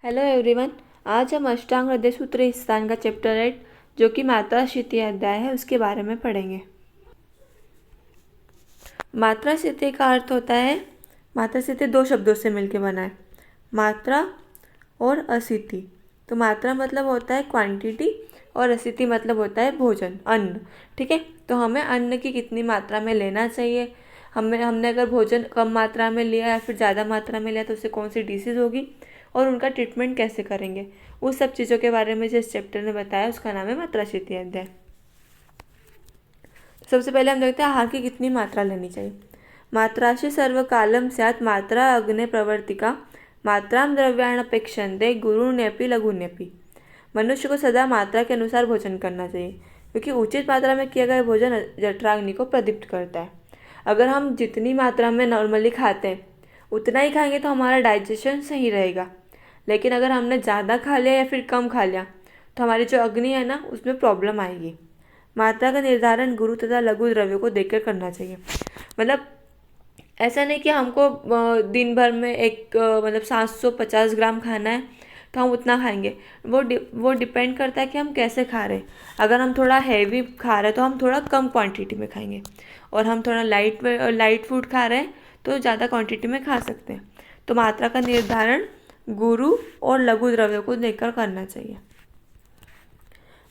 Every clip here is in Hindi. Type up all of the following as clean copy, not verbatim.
Hello everyone. आज हम अष्टांग हृदय सूत्र स्थान का चैप्टर 8 जो कि मात्रा स्थिति अध्याय है उसके बारे में पढ़ेंगे। मात्रा स्थिति का अर्थ होता है, मात्रा स्थिति दो शब्दों से मिलकर बना है, मात्रा और अस्थिति। तो मात्रा मतलब होता है क्वांटिटी और अस्थिति मतलब होता है भोजन, अन्न। ठीक है, तो हमें अन्न की कितनी मात्रा में लेना चाहिए, हमने अगर भोजन कम मात्रा में लिया या फिर ज़्यादा मात्रा में लिया तो उससे कौन सी डिसीज़ होगी और उनका ट्रीटमेंट कैसे करेंगे, उस सब चीज़ों के बारे में जिस चैप्टर ने बताया उसका नाम है मात्रा स्थिति अध्याय। सबसे पहले हम देखते हैं आहार की कितनी मात्रा लेनी चाहिए। मात्राशि सर्वकालम स्यात् मात्रा अग्ने प्रवर्तिका मात्राम द्रव्याणपेक्षन्ते गुरुण्यपि लघुन्यपि। मनुष्य को सदा मात्रा के अनुसार भोजन करना चाहिए क्योंकि उचित मात्रा में किया गया भोजन जठराग्नि को प्रदीप्त करता है। अगर हम जितनी मात्रा में नॉर्मली खाते हैं उतना ही खाएंगे तो हमारा डाइजेशन सही रहेगा, लेकिन अगर हमने ज़्यादा खा लिया या फिर कम खा लिया तो हमारी जो अग्नि है ना उसमें प्रॉब्लम आएगी। मात्रा का निर्धारण गुरु तथा लघु द्रव्यों को देखकर करना चाहिए। मतलब ऐसा नहीं कि हमको दिन भर में मतलब 750 ग्राम खाना है तो हम उतना खाएंगे। वो डिपेंड करता है कि हम कैसे खा रहे हैं। अगर हम थोड़ा हैवी खा रहे हैं तो हम थोड़ा कम क्वांटिटी में खाएंगे, और हम थोड़ा लाइट फूड खा रहे हैं तो ज़्यादा क्वांटिटी में खा सकते हैं। तो मात्रा का निर्धारण गुरु और लघु द्रव्यों को देखकर करना चाहिए।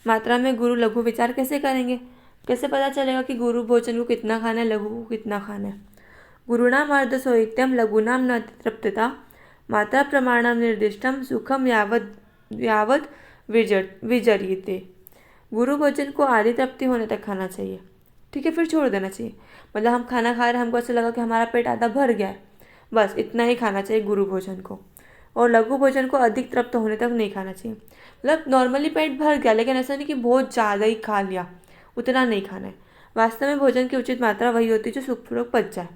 मात्रा में गुरु लघु विचार कैसे करेंगे, कैसे पता चलेगा कि गुरु भोजन को कितना खाना है, लघु को कितना खाना है। गुरुणाम अर्धसोहित्यम लघुनाम न तृप्तता मात्रा प्रमाणम निर्दिष्टम सुखम यावत विजर्यते। गुरु भोजन को आधी तृप्ति होने तक खाना चाहिए, ठीक है, फिर छोड़ देना चाहिए। मतलब हम खाना खा रहे हैं, हमको ऐसा लगा कि हमारा पेट आधा भर गया है, बस इतना ही खाना चाहिए गुरु भोजन को। और लघु भोजन को अधिक तृप्त होने तक नहीं खाना चाहिए। मतलब नॉर्मली पेट भर गया लेकिन ऐसा नहीं कि बहुत ज़्यादा ही खा लिया, उतना नहीं खाना है। वास्तव में भोजन की उचित मात्रा वही होती है जो सुखपूर्वक पच जाए।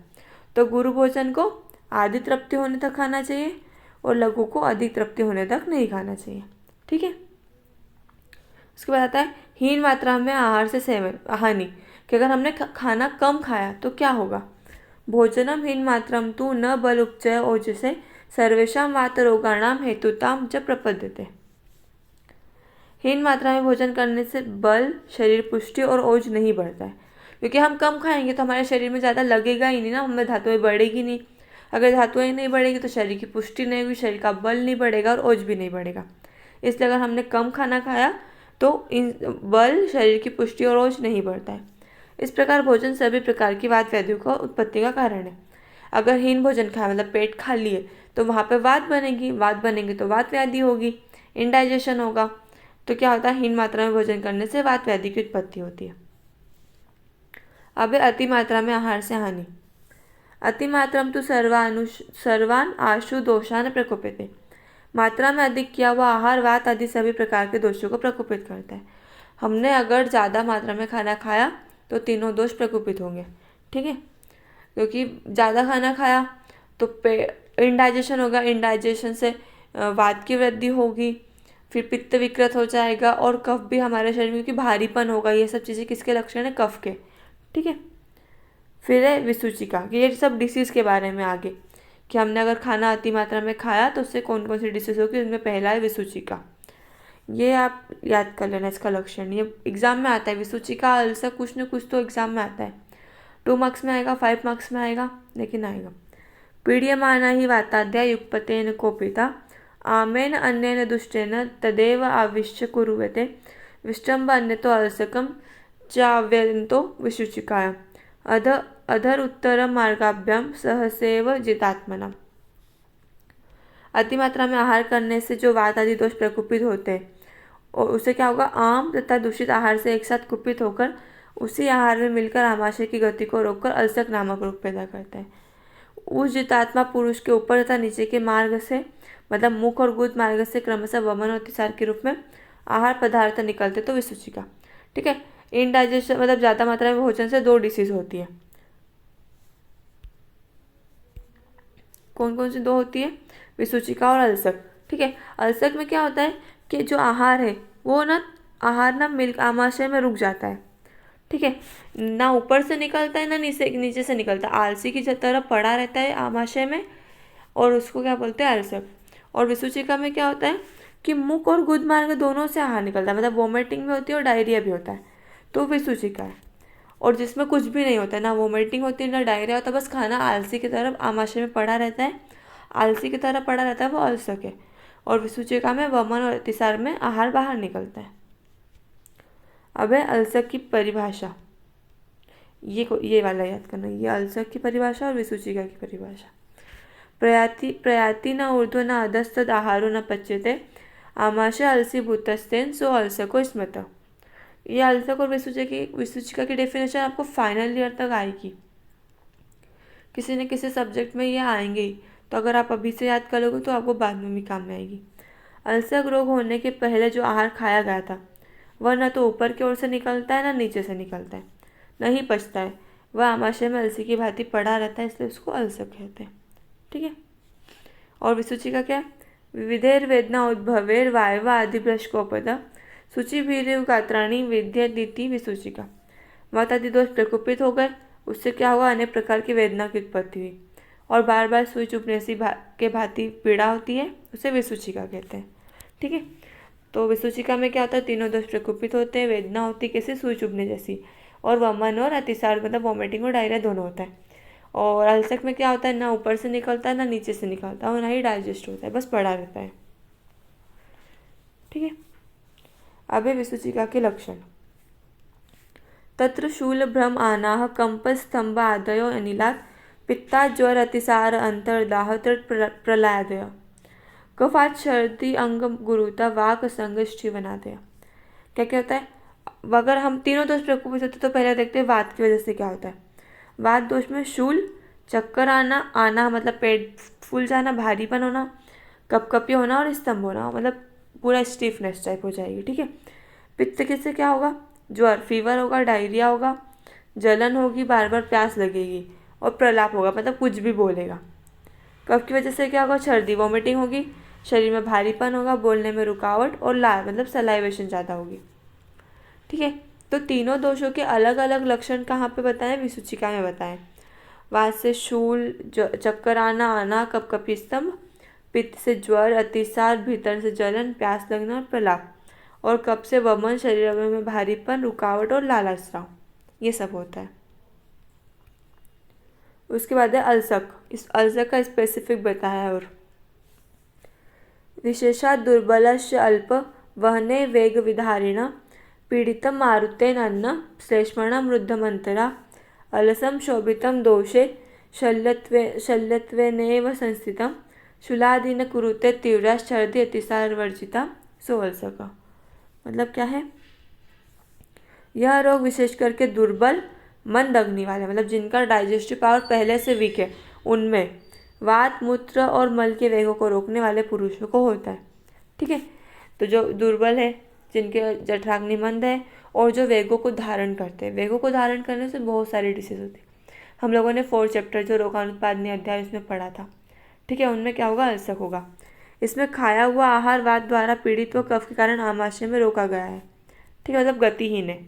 तो गुरु भोजन को आधी तृप्ति होने तक खाना चाहिए और लघु को अधिक तृप्ति होने तक नहीं खाना चाहिए, ठीक है। उसके बाद आता है हीन मात्रा में आहार से सेवन हानि, कि अगर हमने खाना कम खाया तो क्या होगा। भोजनम हीन मात्रम तु न बल उपचय ओजसे सर्वेशा वात रोगाणाम हेतुताम च प्रपद्यते। हीन मात्रा में भोजन करने से बल, शरीर पुष्टि और ओज नहीं बढ़ता है, क्योंकि हम कम खाएंगे तो हमारे शरीर में ज़्यादा लगेगा ही नहीं ना, हमें धातुएं बढ़ेगी नहीं। अगर धातुएं नहीं बढ़ेगी तो शरीर की पुष्टि नहीं होगी, शरीर का बल नहीं बढ़ेगा और ओज भी नहीं बढ़ेगा। इसलिए अगर हमने कम खाना खाया तो इन बल, शरीर की पुष्टि और ओज नहीं बढ़ता है। इस प्रकार भोजन सभी प्रकार की वात व्याधियों का उत्पत्ति का कारण है। अगर हीन भोजन खाया मतलब पेट खाली है तो वहाँ पे वात बनेगी, वात बनेंगे तो वात व्याधि होगी, इनडाइजेशन होगा। तो क्या होता है, हीन मात्रा में भोजन करने से वात व्याधि की उत्पत्ति होती है। अब अति मात्रा में आहार से हानि। अति मात्रम तो सर्वान आशु दोषान प्रकोपित। मात्रा में अधिक किया हुआ आहार वात आदि सभी प्रकार के दोषों को प्रकोपित करता है। हमने अगर ज़्यादा मात्रा में खाना खाया तो तीनों दोष प्रकोपित होंगे, ठीक है। क्योंकि ज़्यादा खाना खाया तो इनडाइजेशन होगा, इनडाइजेशन से वात की वृद्धि होगी, फिर पित्त विकृत हो जाएगा और कफ भी हमारे शरीर में, क्योंकि भारीपन होगा। ये सब चीज़ें किसके लक्षण है, कफ के, ठीक है। फिर है विसूचिका, कि ये सब डिसीज़ के बारे में आगे, कि हमने अगर खाना अति मात्रा में खाया तो उससे कौन कौन सी डिसीज़ होगी। उसमें पहला है विसूचिका, ये आप याद कर लेना, इसका लक्षण ये एग्जाम में आता है। विसूचिका अल्सर कुछ न कुछ तो एग्जाम में आता है, 2 मार्क्स में आएगा, 5 मार्क्स में आएगा, लेकिन आएगा। पीड्यमाना ही वाताध्याय युक्पतेन कोपिता आमेन अन्येन दुष्टेन तदेव आविश्य कुरुवते विष्टम्ब अन्यतो अलसकम चाव्यंतो विसूचिकाय अधर उत्तर मार्गाभ्याम सहसेव जितात्मना। अतिमात्रा में आहार करने से जो वात आदि दोष प्रकुपित होते हैं और उससे क्या होगा, आम तथा दूषित आहार से एक साथ कुपित होकर उसी आहार में मिलकर आमाशय की गति को रोककर अल्सक नामक रोग पैदा करता है। उस जितात्मा पुरुष के ऊपर तथा नीचे के मार्ग से, मतलब मुख और गुद मार्ग से क्रमशः वमन और अतिसार के रूप में आहार पदार्थ निकलते तो विसूचिका, ठीक है। इनडाइजेशन मतलब ज़्यादा मात्रा में भोजन से 2 डिसीज होती है। कौन कौन सी 2 होती है, विसूचिका और अल्सक, ठीक है। अल्सक में क्या होता है कि जो आहार है वो ना आहार ना मिल्क आमाशय में रुक जाता है, ठीक है, ना ऊपर से निकलता है ना नीचे से निकलता है, आलसी की तरह पड़ा रहता है आमाशय में, और उसको क्या बोलते हैं, अल्सर। और विसूचिका में क्या होता है कि मुख और गुद मार्ग दोनों से आहार निकलता है, मतलब वोमिटिंग भी होती है और डायरिया भी होता है, तो विसूचिका है। और जिसमें कुछ भी नहीं होता है, ना वोमिटिंग होती है ना डायरिया होता है, बस खाना आलसी की तरफ आमाशय में पड़ा रहता है, आलसी की तरह पड़ा रहता है, वो अल्सक है। और विसूचिका में वमन और अतिसार में आहार बाहर निकलता है। अब है अल्सक की परिभाषा, ये वाला याद करना, ये अल्सक की परिभाषा और विसूचिका की परिभाषा। प्रयाति न ऊर्ध्व न अधस्तद आहारो न पच्यते आमाशय अलसी भूतस्तेन सो अल्सको स्मृत। ये अल्सक और विसूचिका की डेफिनेशन आपको फाइनल ईयर तक आएगी, किसी न किसी सब्जेक्ट में ये आएंगे ही, तो अगर आप अभी से याद कर लोगे तो आपको बाद में भी काम में आएगी। अल्सक रोग होने के पहले जो आहार खाया गया था वह न तो ऊपर की ओर से निकलता है न नीचे से निकलता है, न ही पचता है, वह आमाशय में अलसी की भांति पड़ा रहता है, इसलिए उसको अल्सक कहते हैं। ठीक है। और विसूचिका क्या है? विविधेर वेदना उद्भवेर वायवा आदि भ्रष्कोपद सूचि भीरिव गात्राणी विद्यदिति विसूचिका। मातादि दोष प्रकोपित हो गए, उससे क्या हुआ, अनेक प्रकार की वेदना की उत्पत्ति हुई और बार बार सुई चुभने सी के भांति पीड़ा होती है, उसे विसूचिका कहते हैं। ठीक है। तो विसूचिका में क्या होता है, तीनों दोष प्रकोपित होते हैं, वेदना होती है कैसे, सुई चुभने जैसी, और वमन और अतिसार मतलब वॉमिटिंग और डायरिया दोनों होता है। और अल्सक में क्या होता है, ना ऊपर से निकलता है ना नीचे से निकलता है और ना ही डाइजेस्ट होता है, बस पड़ा रहता है। ठीक है। अब है विसूचिका के लक्षण। तत्र शूल भ्रम आनाह कंप स्तंभ आदयो अनिलात पित्ता ज्वर अतिसार अंतर्दाह प्रलयादय कफात सर्दी अंग गुरुता वाक संग बनाते। क्या क्या होता है, अगर हम तीनों दोष प्रकोपित होते तो पहले देखते हैं वात की वजह से क्या होता है। वात दोष में शूल, चक्कर आना मतलब पेट फूल जाना, भारीपन होना, कपकपी होना और स्तंभ होना, मतलब पूरा स्टिफनेस टाइप हो जाएगी। ठीक है। पित्त किससे क्या होगा, ज्वर फीवर होगा, डायरिया होगा, जलन होगी, बार बार प्यास लगेगी और प्रलाप होगा मतलब कुछ भी बोलेगा। कफ की वजह से क्या होगा, सर्दी वॉमिटिंग होगी, शरीर में भारीपन होगा, बोलने में रुकावट और लार मतलब सलाइवेशन ज़्यादा होगी। ठीक है। तो तीनों दोषों के अलग अलग लक्षण कहाँ पे बताएं, विसूचिका में बताएं। वात से शूल, चक्कर आना, कपकपी स्तंभ, पित्त से ज्वर, अतिसार, भीतर से जलन, प्यास लगना और प्रलाप, और कफ से वमन, शरीर में भारीपन, रुकावट और लालास्राव, ये सब होता है। उसके बाद है अल्सक। इस अल्सक का स्पेसिफिक बताया है। और विशेषा दुर्बलस्य अल्प वहने वेग विधारिण पीड़ितम मारुतेन अन्न श्लेष्मणम रुद्धमंतरा अलसम शोभितम दोषे शल्यत्वेनेव संस्थितम शूलाधीन कुरुते तीव्रा सर्दी अतिसार वर्जिता सो अल्सक। मतलब क्या है, यह रोग विशेष करके दुर्बल मंद अग्नि वाले मतलब जिनका डाइजेस्टिव पावर पहले से वीक है, उनमें वात, मूत्र और मल के वेगों को रोकने वाले पुरुषों को होता है। ठीक है। तो जो दुर्बल है, जिनके जठराग्नि मंद है और जो वेगों को धारण करते हैं, वेगों को धारण करने से बहुत सारी डिसीज होती है। हम लोगों ने 4th चैप्टर जो रोगानुत्पादनी अध्याय उसमें पढ़ा था। ठीक है। उनमें क्या होगा, अल्सक होगा। इसमें खाया हुआ आहार वात द्वारा पीड़ित व कफ के कारण आमाशय में रोका गया है। ठीक है, मतलब गतिहीन है।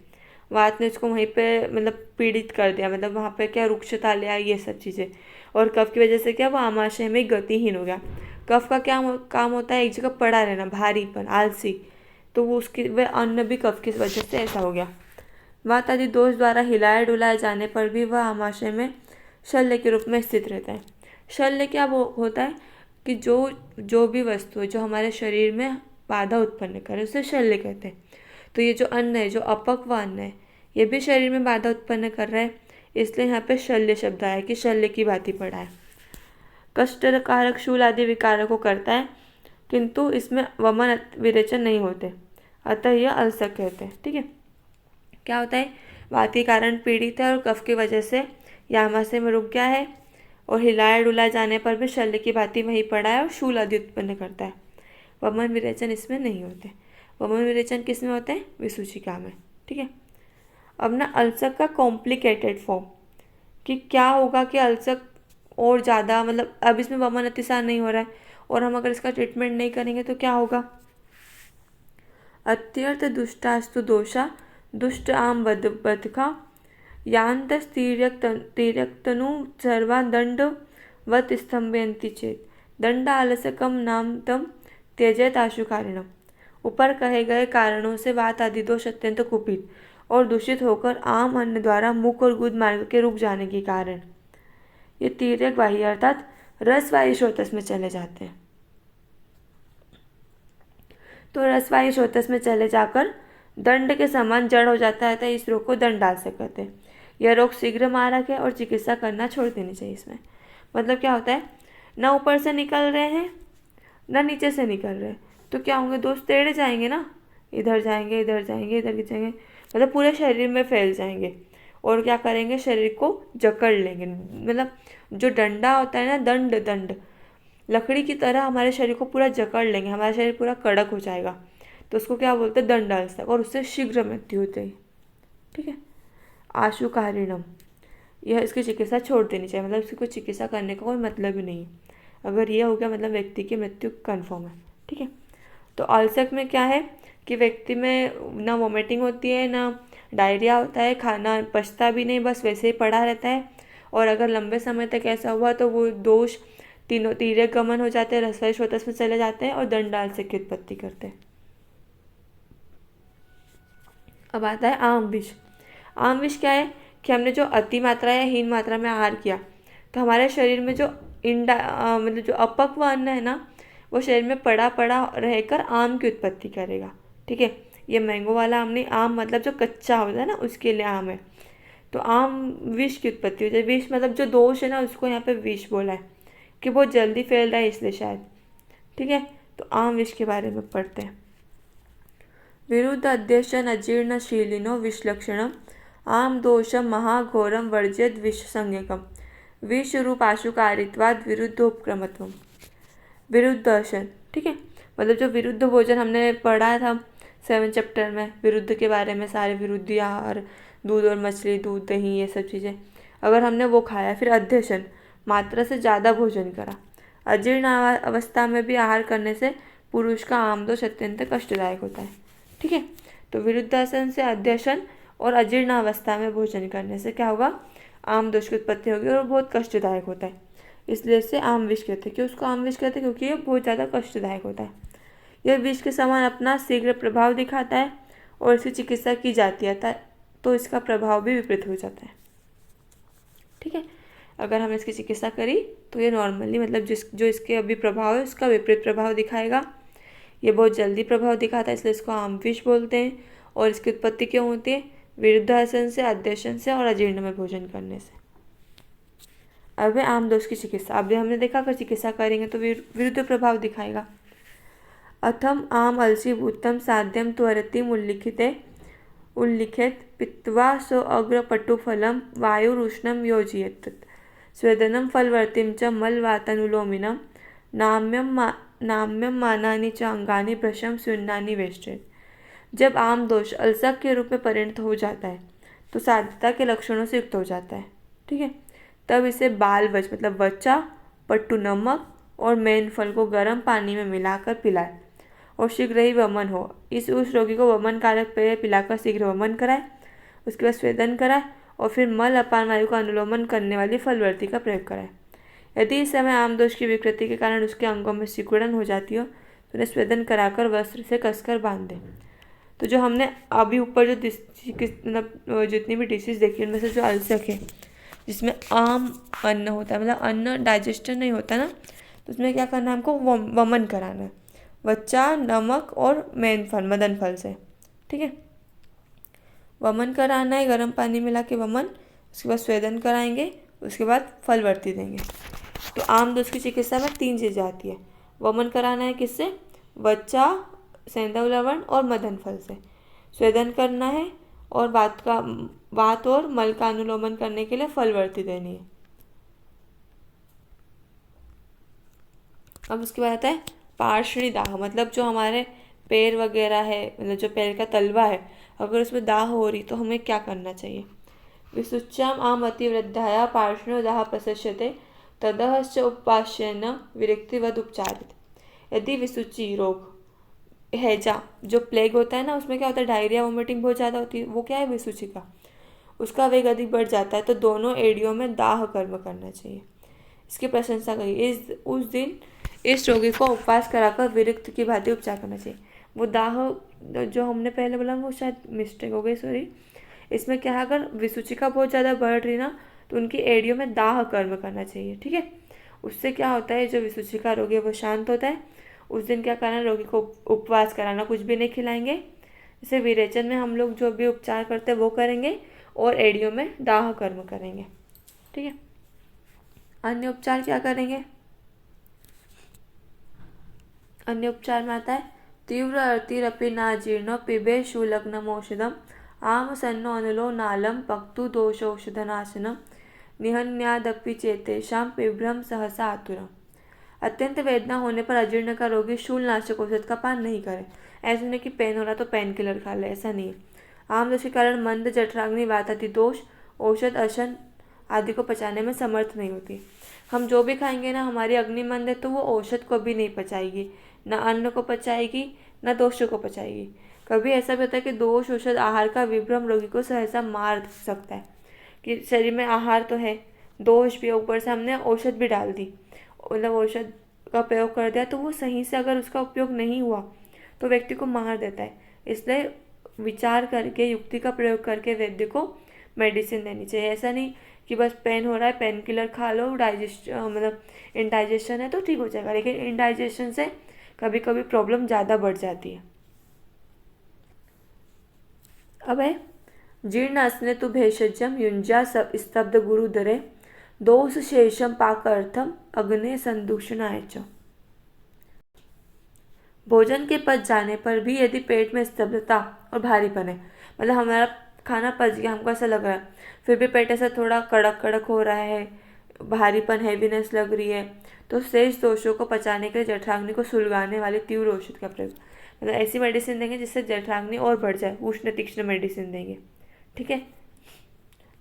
वात ने उसको वहीं पे मतलब पीड़ित कर दिया, मतलब वहाँ पे क्या रुक्षता ले आई, ये सब चीज़ें। और कफ की वजह से क्या, वो आमाशय में गतिहीन हो गया। कफ का क्या काम होता है, एक जगह पड़ा रहना, भारीपन, आलसी, तो वो उसकी वह अन्न भी कफ की वजह से ऐसा हो गया। वात आदि दोष द्वारा हिलाए डुलाए जाने पर भी वह आमाशय में शल्य के रूप में स्थित रहता है। शल्य क्या वो होता है कि जो भी वस्तु है जो हमारे शरीर में बाधा उत्पन्न करे उसे शल्य कहते हैं। तो ये जो अन्न है, जो अपक्व अन्न है, ये भी शरीर में बाधा उत्पन्न कर रहा है, इसलिए यहाँ पे शल्य शब्द आया कि शल्य की भांति पड़ा है। कष्टकारक शूल आदि विकारों को करता है, किंतु इसमें वमन विरेचन नहीं होते, अतः यह अल्सक कहते हैं। ठीक है। क्या होता है, वात के कारण पीड़ित है और कफ की वजह से आमाशय में रुक गया है और हिलाए डुलाए जाने पर भी शल्य की भांति वहीं पड़ा है और शूल आदि उत्पन्न करता है। वमन विरेचन इसमें नहीं होते। वमन विरेचन किस में होते हैं, विसूचिका में। ठीक है। अब ना अल्सक का कॉम्प्लिकेटेड फॉर्म कि क्या होगा कि अल्सक और ज़्यादा मतलब अब इसमें वमन अतिसार नहीं हो रहा है और हम अगर इसका ट्रीटमेंट नहीं करेंगे तो क्या होगा। अत्यर्थ दुष्टास्तु दोषा दुष्ट आम बदका यांतस्तीर्यक्तनु सर्वा दंड वत स्तंभयंती चेत दंडालसकम नाम तम त्यजेत आशुकारिणम। ऊपर कहे गए कारणों से वात आदि दोष अत्यंत कुपित और दूषित होकर आम अन्न द्वारा मुख और गुद मार्ग के रुक जाने के कारण ये तिर्यक वाही अर्थात रसवायु स्रोतस में चले जाते हैं। तो रसवायु स्रोतस में चले जाकर दंड के समान जड़ हो जाता है, तो इस रोग को दंडाल से कहते हैं। यह रोग शीघ्र मारक है और चिकित्सा करना छोड़ देनी चाहिए। इसमें मतलब क्या होता है, ना ऊपर से निकल रहे हैं ना नीचे से निकल रहे हैं, तो क्या होंगे, दोष टेढ़े जाएंगे ना, इधर जाएंगे इधर जाएंगे इधर जाएंगे, मतलब पूरे शरीर में फैल जाएंगे और क्या करेंगे, शरीर को जकड़ लेंगे। मतलब जो डंडा होता है ना, दंड लकड़ी की तरह हमारे शरीर को पूरा जकड़ लेंगे, हमारा शरीर पूरा कड़क हो जाएगा, तो उसको क्या बोलते हैं, दंडाल्सक, और उससे शीघ्र मृत्यु होती है। ठीक है। आशुकारिणम, यह इसकी चिकित्सा छोड़ देनी चाहिए, मतलब इसकी कोई चिकित्सा करने का कोई मतलब ही नहीं है। अगर यह हो गया मतलब व्यक्ति की मृत्यु कन्फर्म है। ठीक है। तो अल्सक में क्या है कि व्यक्ति में ना वोमिटिंग होती है ना डायरिया होता है, खाना पचता भी नहीं, बस वैसे ही पड़ा रहता है। और अगर लंबे समय तक ऐसा हुआ तो वो दोष तीनों तिर्यक गमन हो जाते हैं, रसवायु स्रोतस में चले जाते हैं और दंडाल्सक की उत्पत्ति करते हैं। अब आता है आम विष। आम विष क्या है कि हमने जो अति मात्रा या हीन मात्रा में आहार किया तो हमारे शरीर में जो मतलब जो अपक्व अन्न है ना, वो शरीर में पड़ा रहकर आम की उत्पत्ति करेगा। ठीक है। ये मैंगो वाला आम नहीं, आम मतलब जो कच्चा होता है ना, उसके लिए आम है। तो आम विष की उत्पत्ति हो जाए। विष मतलब जो दोष है ना, उसको यहाँ पे विष बोला है कि बहुत जल्दी फैल रहा है इसलिए शायद। ठीक है। तो आम विष के बारे में पढ़ते हैं। विरुद्ध अध्यशन अजीर्णशीलिनो विषलक्षणम आम दोषम महाघोरम वर्जित विष संज्ञकम विष रूप आशुकारित्वाद विरुद्धोपक्रमत्वम। विरुद्ध दर्शन। ठीक है। मतलब जो विरुद्ध भोजन हमने पढ़ा था 7 चैप्टर में, विरुद्ध के बारे में, सारे विरुद्ध आहार, दूध और मछली, दूध दही, ये सब चीज़ें अगर हमने वो खाया, फिर अध्यशन मात्रा से ज़्यादा भोजन करा, अजीर्ण अवस्था में भी आहार करने से पुरुष का आम दोष अत्यंत कष्टदायक होता है। ठीक है। तो विरुद्धासन से अध्यशन और अजीर्ण अवस्था में भोजन करने से क्या होगा, आम दोष की उत्पत्ति होगी और बहुत कष्टदायक होता है, इसलिए इसे आम विष कहते हैं। क्यों उसको आम विष कहते हैं, क्योंकि ये बहुत ज़्यादा कष्टदायक होता है। यह विष के समान अपना शीघ्र प्रभाव दिखाता है और इसकी चिकित्सा की जाती है तो इसका प्रभाव भी विपरीत हो जाता है। ठीक है। अगर हमने इसकी चिकित्सा करी तो ये नॉर्मली मतलब जो इसके अभी प्रभाव है उसका विपरीत प्रभाव दिखाएगा। ये बहुत जल्दी प्रभाव दिखाता है, इसलिए इसको आम विष बोलते हैं। और इसकी उत्पत्ति क्यों होती है, विरुद्धासन से, अध्यशन से और अजीर्ण में भोजन करने से। अब है आम दोष की चिकित्सा। अभी हमने देखा अगर चिकित्सा करेंगे तो विरुद्ध प्रभाव दिखाएगा। अथम आम अलसी भूतम साध्यम त्वरतिम उल्लिखित पित्वा सो अग्र पटुफलम वायुरुष्णम योजयेत् स्वेदनम फलवर्तिम च मलवातनुलोमिनम नाम्यम मानानि च अंगानि भ्रशम सुन्नानि वेष्टेत्। जब आम दोष अल्सक के रूप में परिणत हो जाता है तो साध्यता के लक्षणों से युक्त हो जाता है। ठीक है। तब इसे बालवच मतलब वचा, पट्टू नमक और मैन फल को गर्म पानी में मिलाकर पिलाए और शीघ्र ही वमन हो। उस रोगी को वमन कारक पेय पिलाकर शीघ्र वमन कराए, उसके बाद स्वेदन कराए और फिर मल अपान वायु का अनुलोमन करने वाली फलवर्ती का प्रयोग कराए। यदि इस समय आम दोष की विकृति के कारण उसके अंगों में सिकुड़न हो जाती हो तो उन्हें स्वेदन कराकर वस्त्र से कसकर बांध दें। तो जो हमने अभी ऊपर जो मतलब जितनी भी डिशेज देखी उनमें से जो अल्सक है जिसमें आम अन्न होता है, मतलब अन्न डाइजेशन नहीं होता ना, तो उसमें क्या करना है, हमको वमन कराना है, वच्चा, नमक और मैन फल, मदन फल से। ठीक है। वमन कराना है, गर्म पानी मिला के वमन, उसके बाद स्वेदन कराएंगे, उसके बाद फलवर्ती देंगे। तो आम दोष की चिकित्सा में 3 चीज़ें आती है। वमन कराना है किससे, वच्चा, सेंधव लवण और मदन फल से। स्वेदन करना है और वात और मल का अनुलोमन करने के लिए फलवर्ती देनी है। अब उसके बाद आता है पार्श्वी दाह, मतलब जो हमारे पैर वगैरह है, मतलब जो पैर का तलवा है, अगर उसमें दाह हो रही तो हमें क्या करना चाहिए। विसुच्याम आम अतिवृद्धाया पार्श्वो दाह प्रशस्यते तदहश्च उपवास्येन विरक्तिवद उपचारित। यदि विसुची रोग, हैजा जो प्लेग होता है ना, उसमें क्या होता है, डायरिया वोमिटिंग बहुत ज़्यादा होती है, वो क्या है विसुची का, उसका वेग अधिक बढ़ जाता है, तो दोनों एड़ियों में दाह कर्म करना चाहिए। इसकी प्रशंसा करी। उस दिन इस रोगी को उपवास कराकर विरक्त की भांति उपचार करना चाहिए। वो दाह जो हमने पहले बोला वो शायद मिस्टेक हो गई, सॉरी। इसमें क्या है, अगर विसूचिका बहुत ज़्यादा बढ़ रही ना तो उनकी एड़ियों में दाह कर्म करना चाहिए, ठीक है। उससे क्या होता है, जो विसूचिका रोगी है वो शांत होता है। उस दिन क्या करना, रोगी को उपवास कराना, कुछ भी नहीं खिलाएंगे। जैसे विरेचन में हम लोग जो भी उपचार करते हैं वो करेंगे और एड़ियों में दाह कर्म करेंगे, ठीक है। अन्य उपचार क्या करेंगे, अन्य उपचार में आता है तीव्र अर्तिरपि नाजीर्णो पिबे शूलग्नमौषधम आम सन्नो अनुलो नालम पक्तु दोषौषधनाशनम निहन्यादपि चेतेषां पिभ्रम सहसा आतुरम। अत्यंत वेदना होने पर अजीर्ण का रोगी शूलनाशक औषध का पान नहीं करे। ऐसा नहीं कि पेन हो रहा तो पेन किलर खा ले, ऐसा नहीं है। आम दोष के कारण मंद, जठराग्नि, वाताति दोष औषध अशन आदि को पचाने में समर्थ नहीं होती। हम जो भी खाएंगे ना, हमारी अग्नि मंद है तो वो औषध को भी नहीं पचाएगी, न अन्न को पचाएगी न दोष को पचाएगी। कभी ऐसा भी होता है कि दोष औषध आहार का विभ्रम रोगी को सहसा मार सकता है, कि शरीर में आहार तो है, दोष भी, ऊपर से हमने औषध भी डाल दी, मतलब औषध का प्रयोग कर दिया, तो वो सही से अगर उसका उपयोग नहीं हुआ तो व्यक्ति को मार देता है। इसलिए विचार करके, युक्ति का प्रयोग करके वैद्य को मेडिसिन देनी चाहिए। ऐसा नहीं कि बस पेन हो रहा है पेन किलर खा लो, मतलब इंडाइजेशन है तो ठीक हो जाएगा, लेकिन इंडाइजेशन से कभी कभी प्रॉब्लम ज़्यादा बढ़ जाती है। अब है जीर्णासने तु भेषजम युंजा स्तब्ध गुरुदरे दोष शेषम पाकार्थम अग्ने संदूषणाय च। भोजन के पच जाने पर भी यदि पेट में स्तब्धता और भारीपन है, मतलब हमारा खाना पच गया, हमको ऐसा लग रहा है, फिर भी पेट ऐसा थोड़ा कड़क कड़क हो रहा है, भारीपन, हैवीनेस लग रही है, तो शेष दोषों को पचाने के लिए जठराग्नि को सुलगाने वाले तीव्र औषध का प्रयोग, मतलब ऐसी मेडिसिन देंगे जिससे जठराग्नि और बढ़ जाए, उष्ण तीक्ष्ण मेडिसिन देंगे, ठीक है।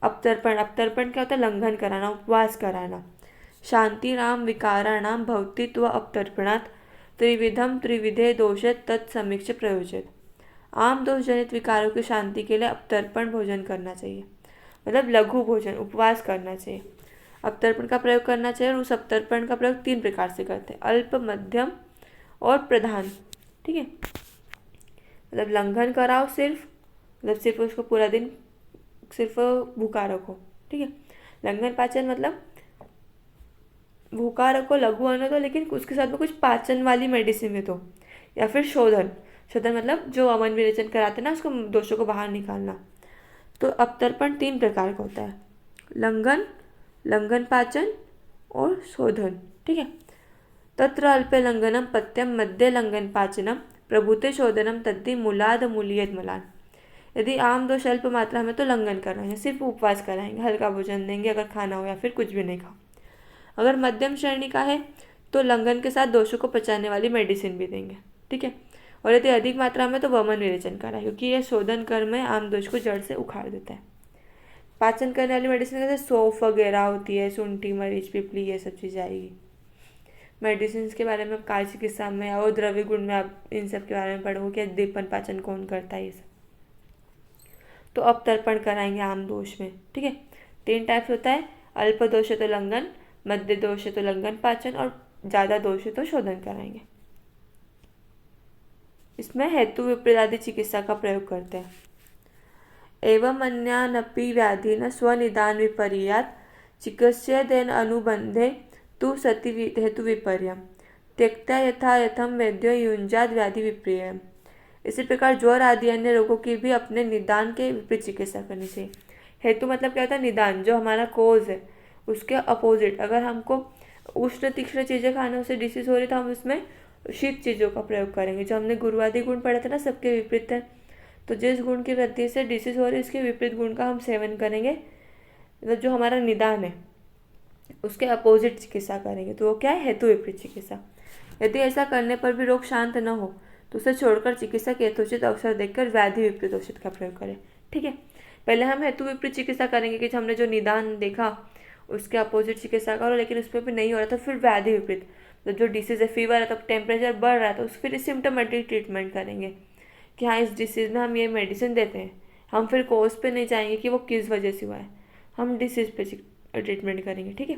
अपतर्पण, अपतर्पण क्या होता है, लंघन कराना, उपवास कराना। शांति नाम विकाराणाम भवतित्व अपतर्पणात् त्रिविधम त्रिविधे दोषे तत्समीक्ष प्रयोजित। आम दोष जनित विकारों की शांति के लिए अपतर्पण भोजन करना चाहिए, मतलब लघु भोजन, उपवास करना चाहिए, अपतर्पण का प्रयोग करना चाहिए। और उस अपतर्पण का प्रयोग 3 प्रकार से करते हैं, अल्प, मध्यम और प्रधान, ठीक है। मतलब लंघन कराओ सिर्फ, मतलब सिर्फ उसको पूरा दिन सिर्फ भूखा रखो, ठीक है। लंघन पाचन मतलब भूखा रखो, लघु अन्न दो, लेकिन उसके साथ में कुछ पाचन वाली मेडिसिन में दो। या फिर शोधन, शोधन मतलब जो अमन विरेचन कराते ना, उसको दोषों को बाहर निकालना। तो अपतर्पण 3 प्रकार का होता है, लंघन, लंघन पाचन और शोधन, ठीक है। तत्र अल्पे लंघनम पथ्यम मध्य लंघन पाचनम प्रभुते शोधनम तद्धि मूलाद मूलियत मलान। यदि आम दोष अल्प मात्रा में तो लंघन कराएंगे, सिर्फ उपवास कराएंगे, हल्का भोजन देंगे अगर खाना हो, या फिर कुछ भी नहीं खाओ। अगर मध्यम श्रेणी का है तो लंघन के साथ दोषों को पचाने वाली मेडिसिन भी देंगे, ठीक है। और यदि अधिक मात्रा में तो वमन विरेचन कराए, क्योंकि यह शोधन कर्म है, आम दोष को जड़ से उखाड़ देता है। पाचन करने वाली मेडिसिन जैसे सौंफ वगैरह होती है, शुंठी, मरीच, पिपली, ये सब चीज़ आएगी। मेडिसिन के बारे में काय चिकित्सा में और द्रव्य गुण में आप इन सब के बारे में पढ़ोगे कि दीपन पाचन कौन करता है, ये सब। तो अपतर्पण कराएंगे आम दोष में, ठीक है। 3 टाइप्स होता है, अल्प दोष है तो लंघन, मध्य दोष है तो लंघन पाचन, और ज़्यादा दोष है तो शोधन कराएंगे। इसमें हेतु विपरीतादि चिकित्सा का प्रयोग करते हैं। एवं अन्यानपि व्याधिन स्वनिदान विपर्यात् चिकित्स्येदेन अनुबंधे तु सति हेतु विपर्यम त्यक्त्या यथा यथम वैद्यो युंजाद व्याधि विपर्यम। इसी प्रकार ज्वर आदि अन्य रोगों की भी अपने निदान के विपरीत चिकित्सा करनी चाहिए। हेतु मतलब क्या होता है, निदान, जो हमारा कोज है उसके अपोजिट। अगर हमको उष्ण तीक्ष्ण चीज़ें खाने से डिसीज हो रही तो हम उसमें शीत चीज़ों का प्रयोग करेंगे। जो हमने गुरुवादी गुण पढ़े थे ना, सबके विपरीत है, तो जिस गुण की वृद्धि से डिसीज हो रही है इसके विपरीत गुण का हम सेवन करेंगे, मतलब जो हमारा निदान है उसके अपोजिट चिकित्सा करेंगे, तो वो क्या है, हेतु विपरीत चिकित्सा। यदि ऐसा करने पर भी रोग शांत न हो तो उसे छोड़कर चिकित्सक यथोचित अवसर देखकर व्याधि विपरीत औषध का प्रयोग करें, ठीक है। पहले हम हेतु विपरीत चिकित्सा करेंगे कि हमने जो निदान देखा उसके अपोजिट चिकित्सा करो, लेकिन उस पर भी नहीं हो रहा तो फिर व्याधि विपरीत, तो जो डिसीज है, फीवर है तो टेम्परेचर बढ़ रहा है तो फिर सिम्टोमेटिक ट्रीटमेंट करेंगे कि हाँ इस डिसीज़ में हम ये मेडिसिन देते हैं। हम फिर कोर्स पे नहीं जाएंगे कि वो किस वजह से हुआ है, हम डिसीज़ पे ट्रीटमेंट करेंगे, ठीक है।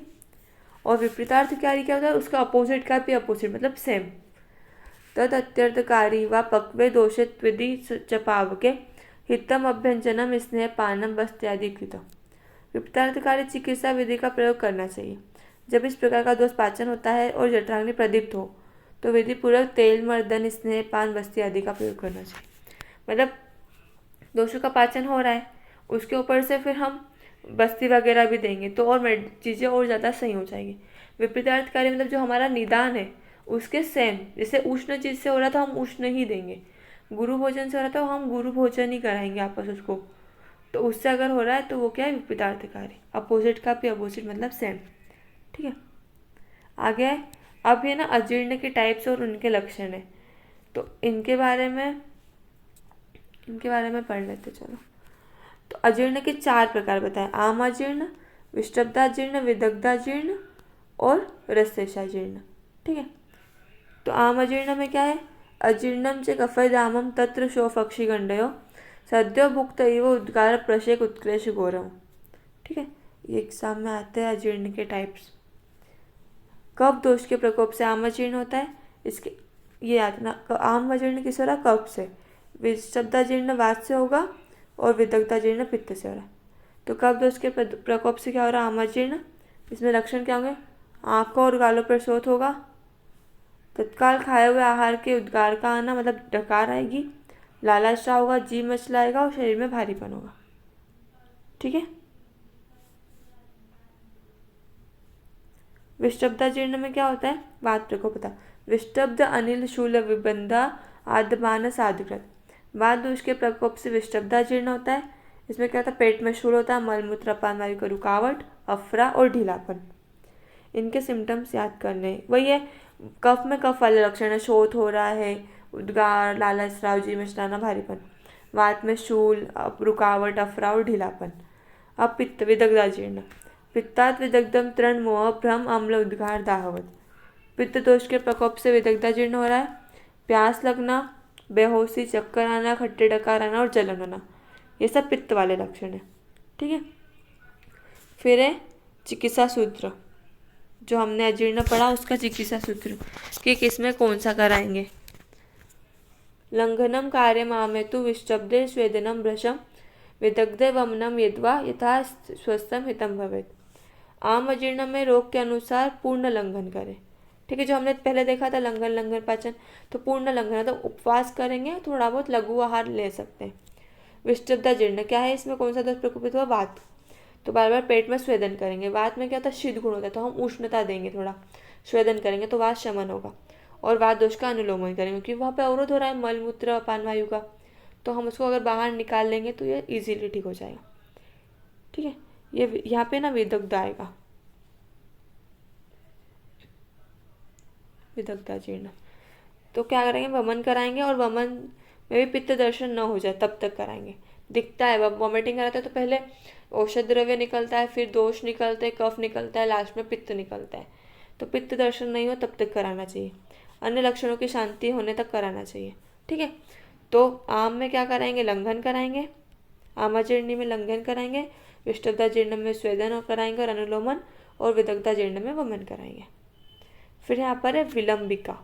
और विपरीतार्थकारी क्या होता है, उसका अपोजिट का भी अपोजिट मतलब सेम। तद अत्यर्थकारी व पक्वे दोषित विधि च पावके हितम अभ्यंजनम स्नेह पानम वस्त्यादि कृत। विपरीतार्थकारी चिकित्सा विधि का प्रयोग करना चाहिए। जब इस प्रकार का दोष पाचन होता है और जठराग्नि प्रदीप्त हो तो विधि पूर्वक तेल, मर्दन, स्नेह, पान, बस्ती आदि का प्रयोग करना चाहिए। मतलब दोषों का पाचन हो रहा है, उसके ऊपर से फिर हम बस्ती वगैरह भी देंगे तो और चीज़ें और ज़्यादा सही हो जाएगी। विपरीतार्थकारी मतलब जो हमारा निदान है उसके सेम, जैसे उष्ण चीज़ से हो रहा था हम उष्ण ही देंगे, गुरु भोजन से हो रहा था हम गुरु भोजन ही कराएंगे आपस उसको, तो उससे अगर हो रहा है तो वो क्या है, विपरीतार्थकारी। अपोजिट का भी अपोजिट मतलब सेम। ठीक है, आगे अब ये ना अजीर्ण के टाइप्स और उनके लक्षण है, तो इनके बारे में पढ़ लेते चलो। तो अजीर्ण के 4 प्रकार बताए, आम अजीर्ण, विष्टब्दाजीर्ण, विदग्धाजीर्ण और रसशेषाजीर्ण। ठीक है, तो आम अजीर्ण में क्या है, अजीर्णम च कफयदामम तत्र शोफ अक्षिगंडयो सद्यो भुक्त इव उद्गार प्रशेक उत्क्लेश गौरव। ठीक है, ये एग्जाम में आते हैं अजीर्ण के टाइप्स। कफ दोष के प्रकोप से आम अजीर्ण होता है, इसके ये याद ना, आम अजीर्ण किस हो रहा, कफ से, विशब्दाजीर्ण वात से होगा और विदग्धाजीर्ण पित्त से हो रहा है। तो कफ दोष के प्रकोप से क्या हो रहा है, आम अजीर्ण। इसमें लक्षण क्या होंगे, आंखों और गालों पर शोथ होगा, तत्काल खाए हुए आहार के उद्गार का आना मतलब डकार आएगी, लालाश्रा होगा, जी मचलाएगा और शरीर में भारीपन होगा। ठीक है, विष्टब्दाजीर्ण में क्या होता है, वात प्रकोप होता है, विष्टब्द अनिल शूल विबंधा आदमान साधकृत। वात दोष के प्रकोप से विष्टब्दाजीर्ण होता है। इसमें क्या होता है, पेट में शूल होता है, मलमूत्र अपान वायु का रुकावट, अफरा और ढीलापन। इनके सिम्टम्स याद करने, वही है, कफ में कफ वाले लक्षण है, शोथ हो रहा है, उद्गार, लाला स्राव, जी मिचलाना, भारीपन। वात में शूल, रुकावट, अफरा और ढीलापन। अब पित्त, विदग्धाजीर्ण, पित्तात विदग्धम तृण मोह भ्रम अम्ल उद्गार दाहवत। पित्त दोष के प्रकोप से विदग्धाजीर्ण हो रहा है, प्यास लगना, बेहोशी, चक्कर आना, खट्टे डकार आना और जलन होना, ये सब पित्त वाले लक्षण है। ठीक है, फिर है चिकित्सा सूत्र, जो हमने अजीर्ण पढ़ा उसका चिकित्सा सूत्र कि किसमें कौन सा कराएंगे। लंघनम कार्य मामेतु विष्टब्दे स्वेदनम भ्रशम विदग्धे वमनम यद्वा यथा स्वस्थम हितम भवेत। आम अजीर्ण में रोग के अनुसार पूर्ण लंघन करें। ठीक है, जो हमने पहले देखा था लंघन पाचन, तो पूर्ण लंघन है तो उपवास करेंगे, थोड़ा बहुत लघु आहार ले सकते हैं। विष्टब्दाजीर्ण क्या है, इसमें कौन सा दोष प्रकोपित हुआ, वात, तो बार बार पेट में स्वेदन करेंगे। वात में क्या होता है, शीत गुण होता है, तो हम उष्णता देंगे, थोड़ा स्वेदन करेंगे तो वात शमन होगा। और वात दोष का अनुलोमन करेंगे क्योंकि वहाँ पे अवरोध हो रहा है मल मूत्र अपान वायु का, तो हम उसको अगर बाहर निकाल लेंगे तो ये इजीली ठीक हो जाएगा। ठीक है, ये यहाँ पे ना विदग्ध आएगा, विदग्धाजीर्ण। तो क्या करेंगे, वमन कराएंगे, और वमन में भी पित्त दर्शन न हो जाए तब तक कराएंगे। दिखता है वॉमिटिंग कराता है तो पहले औषध द्रव्य निकलता है, फिर दोष निकलते हैं, कफ निकलता है, लास्ट में पित्त निकलता है, तो पित्त दर्शन नहीं हो तब तक कराना चाहिए, अन्य लक्षणों की शांति होने तक कराना चाहिए। ठीक है, तो आम में क्या कराएंगे, लंघन कराएंगे, आमाजीर्ण में लंघन कराएंगे, विष्टब्दाजीर्ण में स्वेदन कराएंगे और अनुलोमन, और विदग्धाजीर्ण में वमन कराएंगे। फिर यहाँ पर है विलंबिका,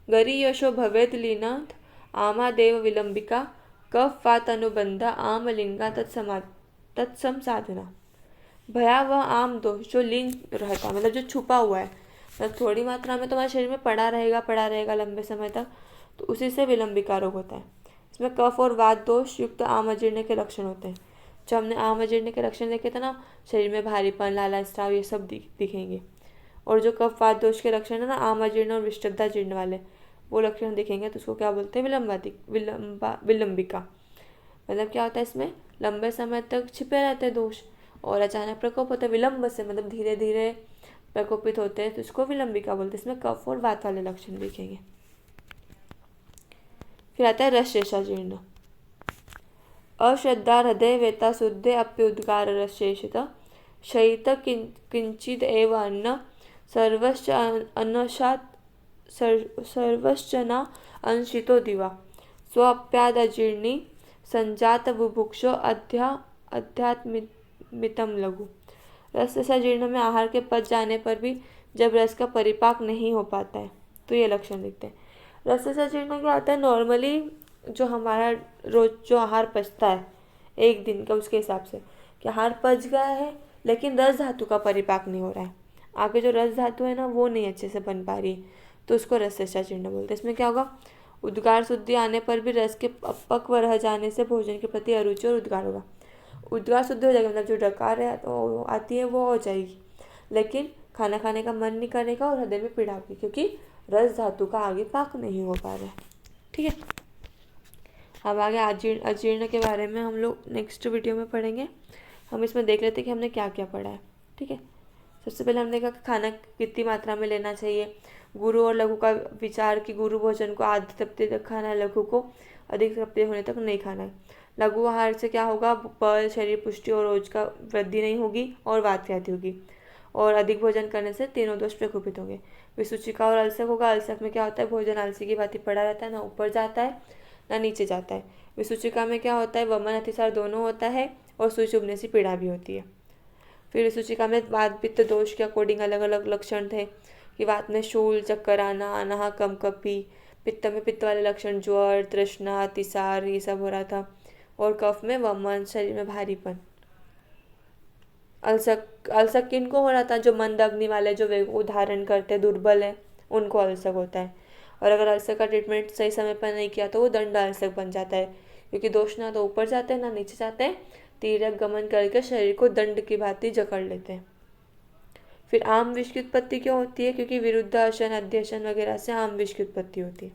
गरी यशो भवेद लीनाथ आमादेव विलंबिका कफ वात अनुबंधा आम लिंगा तत्सम साधना। भयावह आम दोष जो लीन रहता है, मतलब जो छुपा हुआ है, मतलब थोड़ी मात्रा में तुम्हारे शरीर में पड़ा रहेगा लंबे समय तक, तो उसी से विलंबिका रोग होता है। इसमें कफ और वात दोष युक्त आम अजीर्ण के लक्षण होते हैं। जो हमने आम अजीर्ण के लक्षण देखे थे ना, शरीर में भारीपन, लाला स्राव, ये सब दिखेंगे। और जो कफ वात दोष के लक्षण है ना, आम अजीर्ण और विष्टब्दाजीर्ण वाले, वो लक्षण दिखेंगे तो उसको क्या बोलते हैं, विलंबिका। मतलब क्या होता है, इसमें लंबे समय तक छिपे रहते हैं दोष और अचानक प्रकोप होता है, विलंब से मतलब धीरे धीरे प्रकोपित होते हैं, तो इसको विलंबिका बोलते हैं। इसमें कफ और वात वाले लक्षण दिखेंगे। फिर आता है रसशेषाजीर्ण, अश्रद्धा हृदय वेता शुद्धे अप्युद्गार रसशेषित शयित किंचिद एव अन्न सर्वश्च अनशात सर्वश्चना अंशितो दिवा स्वाप्यादजीर्णी संजात बुभुक्षो अध्यात्मितम लघु रस से जीर्ण में आहार के पच जाने पर भी जब रस का परिपाक नहीं हो पाता है तो ये लक्षण दिखते हैं। रस से जीर्ण क्या होता है, नॉर्मली जो हमारा रोज जो आहार पचता है एक दिन का, उसके हिसाब से कि आहार पच गया है लेकिन रस धातु का परिपाक नहीं हो रहा है, आगे जो रस धातु है ना वो नहीं अच्छे से बन पा रही, तो उसको रस से जीर्ण बोलते हैं। इसमें क्या होगा, उद्गार शुद्धि आने पर भी रस के अपक्व रह जाने से भोजन के प्रति अरुचि और उद्गार होगा। उद्गार शुद्धि हो जाएगी, मतलब जो डकार है तो आती है वो हो जाएगी, लेकिन खाना खाने का मन नहीं करेगा और हृदय में पीड़ा होगी, क्योंकि रस धातु का आगे पाक नहीं हो पा रहा है। ठीक है, अब आगे अजीर्ण के बारे में हम लोग नेक्स्ट वीडियो में पढ़ेंगे। हम इसमें देख लेते हैं कि हमने क्या क्या पढ़ा है। ठीक है, सबसे पहले हमने देखा कि खाना कितनी मात्रा में लेना चाहिए, गुरु और लघु का विचार कि गुरु भोजन को आधी तृप्ति तक खाना है, लघु को अधिक तृप्ति होने तक नहीं खाना है। लघु आहार से क्या होगा, बल, शरीर पुष्टि और रोज का वृद्धि नहीं होगी और वात व्याधि होगी, और अधिक भोजन करने से तीनों दोष प्रकोपित होंगे। विसूचिका और अल्सक होगा। अल्सक में क्या होता है, भोजन आलसी की भांति पड़ा रहता है, ना ऊपर जाता है ना नीचे जाता है। विसूचिका में क्या होता है, वमन अतिसार दोनों होता है और सुई चुभने से पीड़ा भी होती है। फिर विसूचिका में वात पित्त दोष के अकॉर्डिंग अलग अलग लक्षण थे कि वात में शूल, चक्कर आना, अनाह, कंपकपी, पित्त में पित्त वाले लक्षण, ज्वर, तृष्णा, अतिसार, ये सब हो रहा था, और कफ में वमन, शरीर में भारीपन। अल्सक किनको हो रहा था, जो मंद अग्नि वाले, जो वेग को धारण करते, दुर्बल है, उनको अल्सक होता है। और अगर अल्सक का ट्रीटमेंट सही समय पर नहीं किया तो वो दंड अल्सक बन जाता है, क्योंकि दोष ना तो ऊपर जाते हैं ना नीचे जाते हैं, तीरक गमन करके शरीर को दंड की भांति जकड़ लेते हैं। फिर आम विष की उत्पत्ति क्यों होती है, क्योंकि विरुद्ध अशन, अध्यशन वगैरह से आम विष की उत्पत्ति होती है।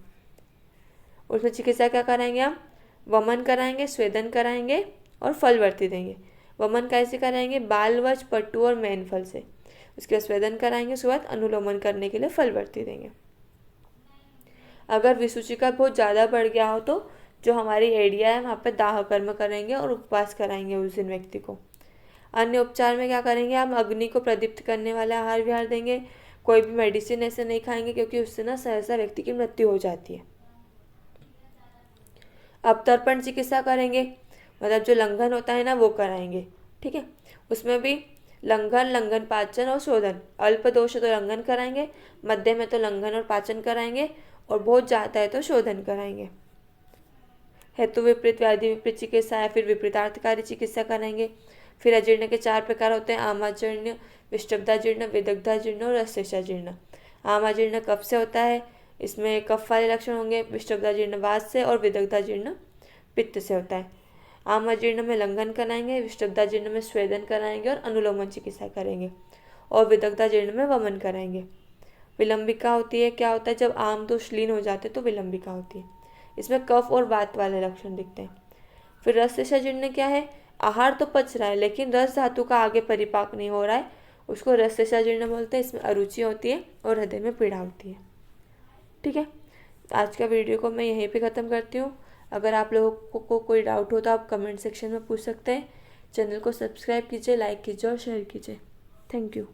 उसमें चिकित्सा क्या कराएंगे, हम वमन कराएंगे, स्वेदन कराएंगे और फलवर्ती देंगे। वमन कैसे कराएंगे, बालवच, पट्टू और मैनफल से। उसके बाद स्वेदन कराएंगे, उसके बाद अनुलोमन करने के लिए फलवर्ती देंगे। अगर विसूचिका बहुत ज़्यादा बढ़ गया हो तो जो हमारी एडिया है वहाँ पे दाह कर्म करेंगे और उपवास कराएंगे उस दिन व्यक्ति को। अन्य उपचार में क्या करेंगे, हम अग्नि को प्रदीप्त करने वाला आहार विहार देंगे। कोई भी मेडिसिन ऐसे नहीं खाएंगे, क्योंकि उससे ना सहसा व्यक्ति की मृत्यु हो जाती है। अब तर्पण चिकित्सा करेंगे, मतलब जो लंघन होता है ना वो कराएंगे। ठीक है, उसमें भी लंघन, पाचन और शोधन। अल्प दोष है तो लंघन कराएंगे, मध्य में तो लंघन और पाचन कराएंगे, और बहुत ज़्यादा है तो शोधन कराएंगे। हेतु विपरीत, व्याधि विपरीत चिकित्सा है, फिर विपरीतार्थकारी चिकित्सा कराएंगे। फिर अजीर्ण के 4 प्रकार होते हैं, आमाजीर्ण, विष्टब्धाजीर्ण, विदग्धाजीर्ण और रसेशाजीर्ण। आमाजीर्ण कफ से होता है, इसमें कफ वाले लक्षण होंगे। विष्टब्धाजीर्ण वात से और विदग्धाजीर्ण पित्त से होता है। आमाजीर्ण में लंघन कराएंगे, विष्टब्धाजीर्ण में स्वेदन कराएंगे और अनुलोमन चिकित्सा करेंगे, और विदग्धाजीर्ण में वमन कराएंगे। विलंबिका होती है, क्या होता है, जब आम दोष लीन हो जाते तो विलंबिका होती है। इसमें कफ और वात वाले लक्षण दिखते हैं। फिर रसशजीर्ण क्या है, आहार तो पच रहा है लेकिन रस धातु का आगे परिपाक नहीं हो रहा है, उसको रसशजीर्ण बोलते हैं। इसमें अरुचि होती है और हृदय में पीड़ा होती है। ठीक है, आज का वीडियो को मैं यहीं पे ख़त्म करती हूँ। अगर आप लोगों को कोई डाउट हो तो आप कमेंट सेक्शन में पूछ सकते हैं। चैनल को सब्सक्राइब कीजिए, लाइक कीजिए और शेयर कीजिए। Thank you.